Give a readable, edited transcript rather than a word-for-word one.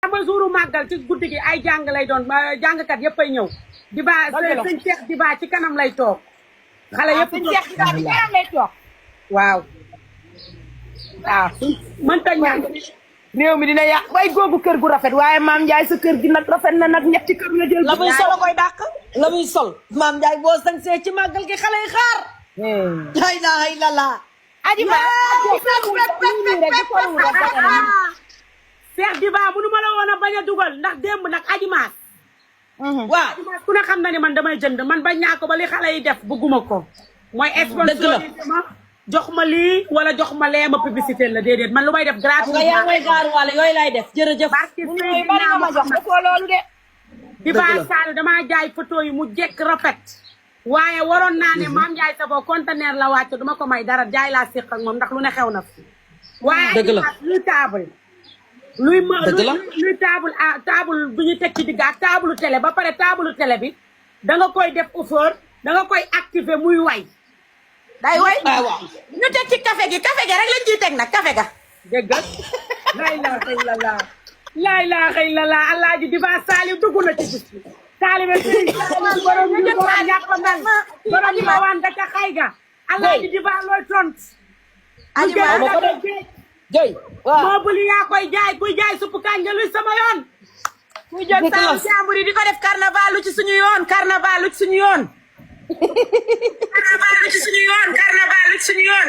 ama jouru màggal ci guddi gi ay jàng lay doon jàngkat yëpp ay ñëw di ba sëñ Cheikh di ba ci kanam lay toog xale yëpp sëñ Cheikh di ba ci kanam lay toog waaw waaw mënta ñaan réew mi dina yàq way googu kër gu rafet waaye maam Ndiaye sa kër gi nag rafet na nag ñetti kër nga jël la muy sol koy dàq la muy sol maam Ndiaye boo sañsee ci màggal gi xale yi xaar la ilaha illallah aji ma Cheikh Diba mënu ma la woon a bañ a dugal ndax démb nag aji maas waaw aji maas ku ne xam na ni man damay jënd man bañ naa ko ba li xale yi def bëgguma ko mooy sponsorisé ma jox ma lii wala jox ma lee ma publicité la déedéet man lu may def gratuit nga yaa ngay gaaru wàll yooyu lay def jërëjëf bari nga ma jox defoo loolu de Diba Sall damaa jaay photo yi mu jekk rafet waaye waroon naa ne maam Ndiaye Savon conteneur la wàcc duma ko may dara jaay laa séq ak moom ndax lu ne xew na fi waaye dëgg la luy table luy table bu ñu teg ci digg ak table télé ba pare table télé bi da nga koy def offeur da nga koy activer muy way day way waaw ñu teg ci café gi rek lañ ciy teg nag café ga dégg nga laa ilaaha illallah laa ilaaha illallah Alaaji Diba Sall dugg na ci bis bi taalibe borom ñu ko ñàpp mel borom ñu waan da ca xay ga Alaaji Diba looy tont aji ma ko def jëy waaw moo buli yaa koy jaay kuy jaay supp kànja luy sama yoon muy jël saamu jàmbur yi di ko def carnaval lu ci suñu yoon carnaval lu ci suñu yoon carnaval lu ci suñu yoon